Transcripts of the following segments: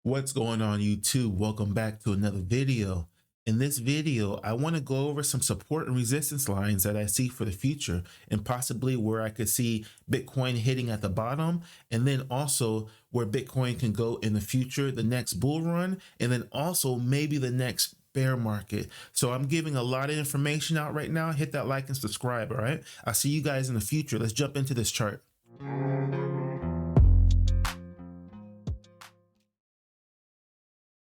What's going on YouTube? Welcome back to another video. In this video, I want to go over some support and resistance lines that I see for the future and possibly where I could see Bitcoin hitting at the bottom, and then also where Bitcoin can go in the future, the next bull run, and then also maybe the next bear market. So I'm giving a lot of information out right now. Hit that like and subscribe, all right? I'll see you guys in the future. Let's jump into this chart.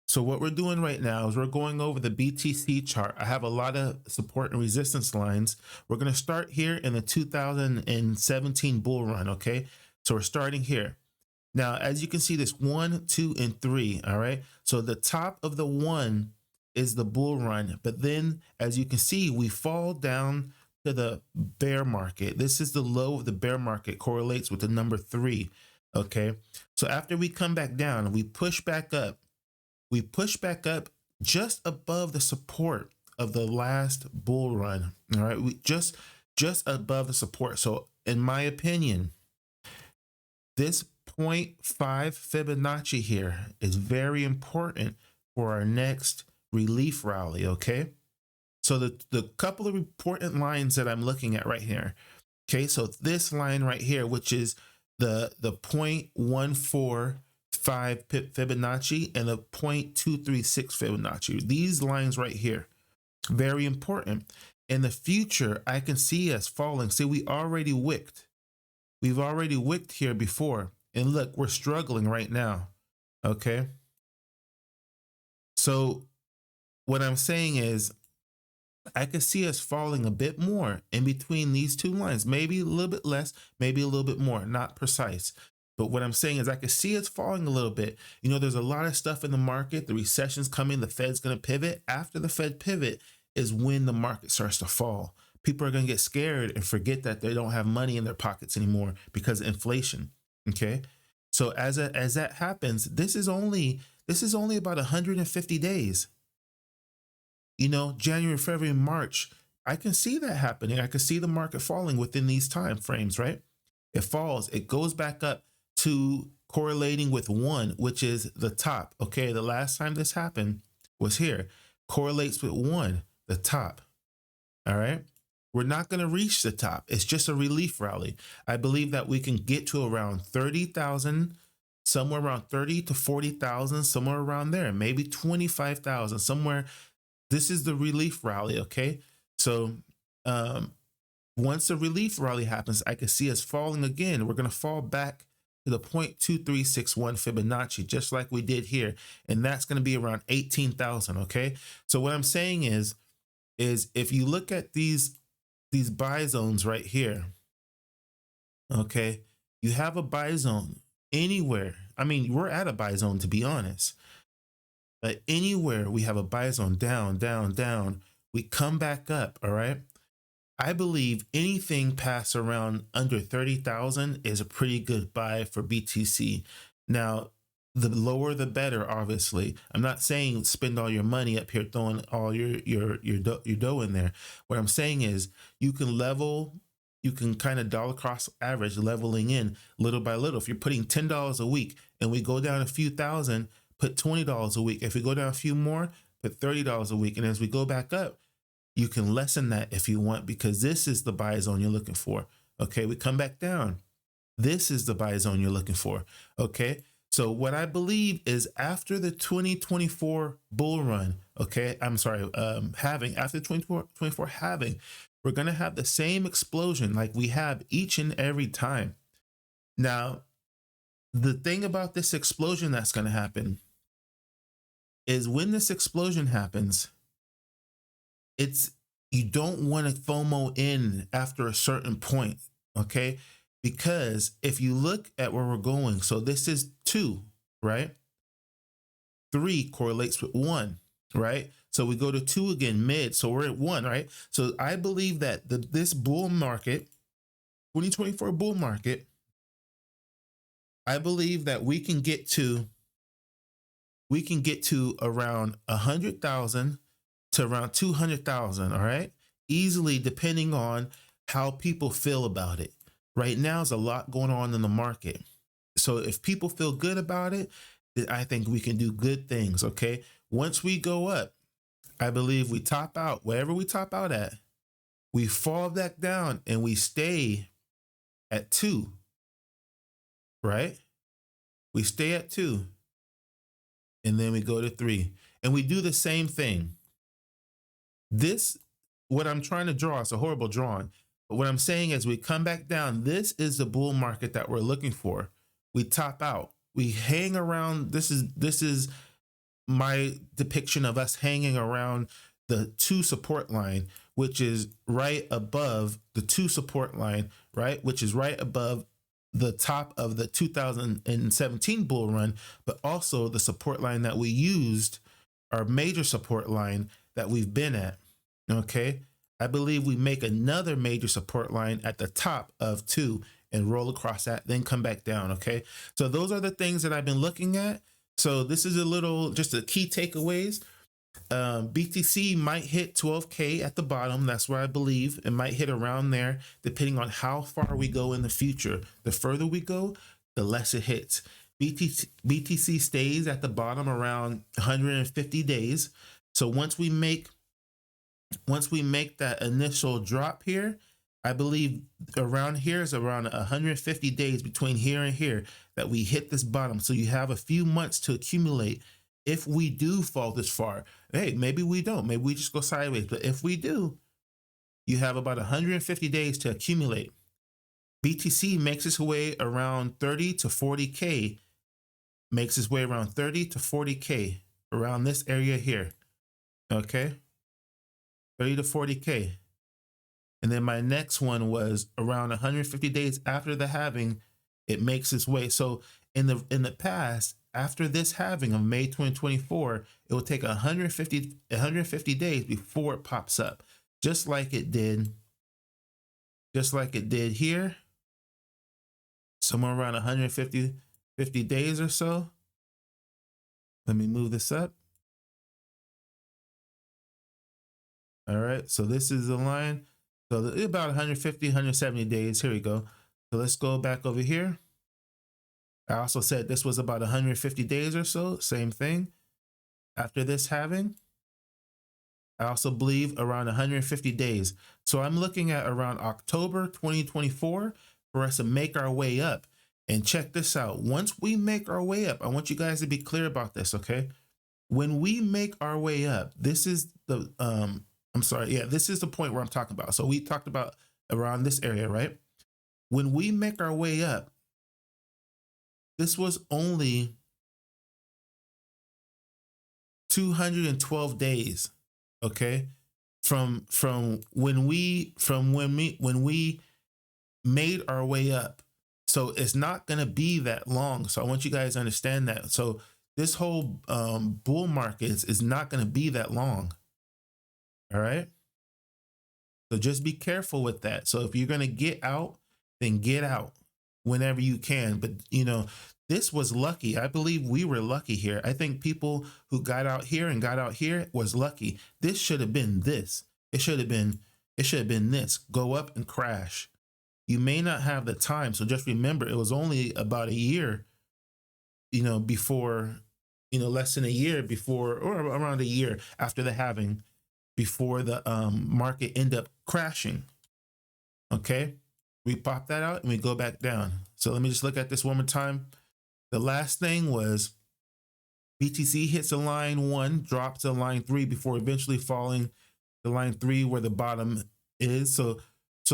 So what we're doing right now is we're going over the BTC chart. I have a lot of support and resistance lines. We're going to start here in the 2017 bull run, okay? So we're starting here. Now, as you can see, this 1, 2, and 3, all right? So the top of the 1 is the bull run, but then as you can see, we fall down to the bear market. This is the low of the bear market, correlates with the number 3, okay? So after we come back down, we push back up. We push back up just above the support of the last bull run. All right, we just above the support. So in my opinion, this 0.5 Fibonacci here is very important for our next relief rally. Okay, so the couple of important lines that I'm looking at right here. Okay, so this line right here, which is the 0.14 pip Fibonacci and a 0.236 Fibonacci. These lines right here, very important. In the future, I can see us falling. See, we already wicked. We've already wicked here before. And look, we're struggling right now. Okay. So what I'm saying is I could see us falling a bit more in between these two lines, maybe a little bit less, maybe a little bit more, not precise. But what I'm saying is I can see it's falling a little bit. You know, there's a lot of stuff in the market. The recession's coming. The Fed's going to pivot. After the Fed pivot is when the market starts to fall. People are going to get scared and forget that they don't have money in their pockets anymore because of inflation. Okay. So as that happens, this is only about 150 days. You know, January, February, March, I can see that happening. I can see the market falling within these time frames, right? It falls, it goes back up to correlating with 1, which is the top. Okay, the last time this happened was here. Correlates with 1, the top. All right, we're not going to reach the top. It's just a relief rally. I believe that we can get to around 30,000, somewhere around 30 to 40,000, somewhere around there, maybe 25,000, somewhere. This is the relief rally. Okay, so once the relief rally happens, I can see us falling again. We're going to fall back to the 0.2361 Fibonacci, just like we did here. And that's going to be around 18,000. Okay. So what I'm saying is if you look at these buy zones right here, okay, you have a buy zone anywhere. I mean, we're at a buy zone, to be honest, but anywhere we have a buy zone, down, down, down, we come back up. All right. I believe anything past around under 30,000 is a pretty good buy for BTC. Now, the lower the better, obviously. I'm not saying spend all your money up here throwing all your dough in there. What I'm saying is you can level, you can kind of dollar cost average leveling in little by little. If you're putting $10 a week and we go down a few thousand, put $20 a week. If we go down a few more, put $30 a week. And as we go back up, you can lessen that if you want, because this is the buy zone you're looking for. Okay, we come back down. This is the buy zone you're looking for. Okay, so what I believe is after the 2024 bull run, okay, I'm sorry, after 2024 halving, we're going to have the same explosion like we have each and every time. Now, the thing about this explosion that's going to happen is when this explosion happens, you don't want to FOMO in after a certain point, okay? Because if you look at where we're going, so this is 2, right? 3 correlates with 1, right? So we go to 2 again, mid, so we're at 1, right? So I believe that this bull market, 2024 bull market, I believe that we can get to around 100,000 to around 200,000, all right? Easily, depending on how people feel about it. Right now, there's a lot going on in the market. So if people feel good about it, I think we can do good things. Okay. Once we go up, I believe we top out wherever we top out at, we fall back down and we stay at 2, right? We stay at 2 and then we go to 3 and we do the same thing. This, what I'm trying to draw, is a horrible drawing. But what I'm saying is we come back down. This is the bull market that we're looking for. We top out. We hang around. This is my depiction of us hanging around the 2 support line, which is right above the 2 support line, right? Which is right above the top of the 2017 bull run, but also the support line that we used, our major support line that we've been at. Okay. I believe we make another major support line at the top of 2 and roll across that, then come back down. Okay. So those are the things that I've been looking at. So this is a little, just the key takeaways. BTC might hit 12K at the bottom. That's where I believe it might hit around there, depending on how far we go in the future. The further we go, the less it hits. BTC stays at the bottom around 150 days. So once we make that initial drop here, I believe around here is around 150 days between here and here that we hit this bottom. So you have a few months to accumulate. If we do fall this far, hey, maybe we don't, maybe we just go sideways. But if we do, you have about 150 days to accumulate. BTC makes its way around 30 to 40K, makes its way around 30 to 40K around this area here. Okay. 30 to 40K. And then my next one was around 150 days after the halving, it makes its way. So in the past, after this halving of May 2024, it will take 150 days before it pops up, just like it did here, somewhere around 150 days or so. Let me move this up. All right, so this is the line. So about 150, 170 days. Here we go. So let's go back over here. I also said this was about 150 days or so. Same thing. After this halving, I also believe around 150 days. So I'm looking at around October 2024 for us to make our way up. And check this out. Once we make our way up, I want you guys to be clear about this, okay? When we make our way up, this is the this is the point where I'm talking about. So we talked about around this area, right? When we make our way up, this was only 212 days, okay? From when we made our way up. So it's not going to be that long. So I want you guys to understand that. So this whole bull market is not going to be that long. All right. So just be careful with that. So if you're going to get out, then get out whenever you can. But, you know, this was lucky. I believe we were lucky here. I think people who got out here and got out here was lucky. This should have been this. It should have been this. Go up and crash. You may not have the time. So just remember, it was only about a year, you know, before, you know, less than a year before, or around a year after the halving, before the market end up crashing. Okay, we pop that out and we go back down. So let me just look at this one more time. The last thing was BTC hits a line 1, drops to line 3 before eventually falling to line 3 where the bottom is. So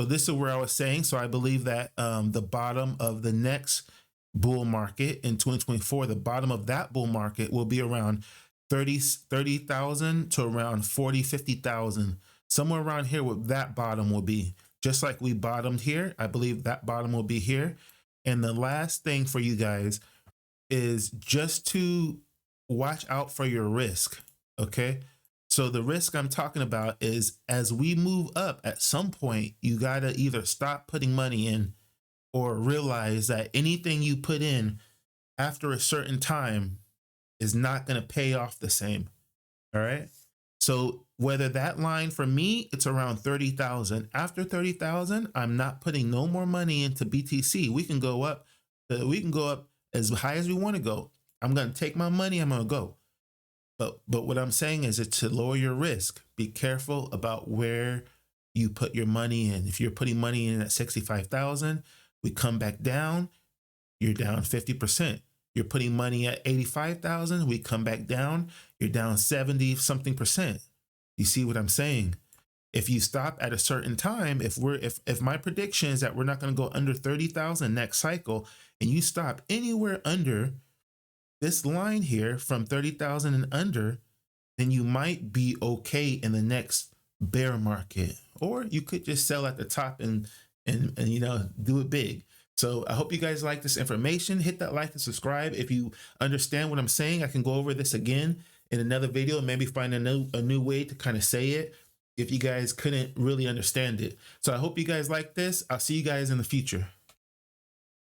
this is where I was saying. So I believe that the bottom of the next bull market in 2024, the bottom of that bull market will be around 30,000 to around 50,000, somewhere around here. What that bottom will be, just like we bottomed here, I believe that bottom will be here. And the last thing for you guys is just to watch out for your risk. Okay, so the risk I'm talking about is as we move up, at some point you got to either stop putting money in or realize that anything you put in after a certain time is not going to pay off the same. All right. So whether that line for me, it's around 30,000. After 30,000, I'm not putting no more money into BTC. We can go up as high as we want to go. I'm going to take my money, I'm going to go. But what I'm saying is it's to lower your risk. Be careful about where you put your money in. If you're putting money in at 65,000, we come back down, you're down 50%. You're putting money at 85,000, we come back down, you're down 70 something percent. You see what I'm saying? If you stop at a certain time, if my prediction is that we're not going to go under 30,000 next cycle, and you stop anywhere under this line here from 30,000 and under, then you might be okay in the next bear market, or you could just sell at the top and you know, do it big. So I hope you guys like this information. Hit that like and subscribe. If you understand what I'm saying, I can go over this again in another video and maybe find a new way to kind of say it if you guys couldn't really understand it. So I hope you guys like this. I'll see you guys in the future.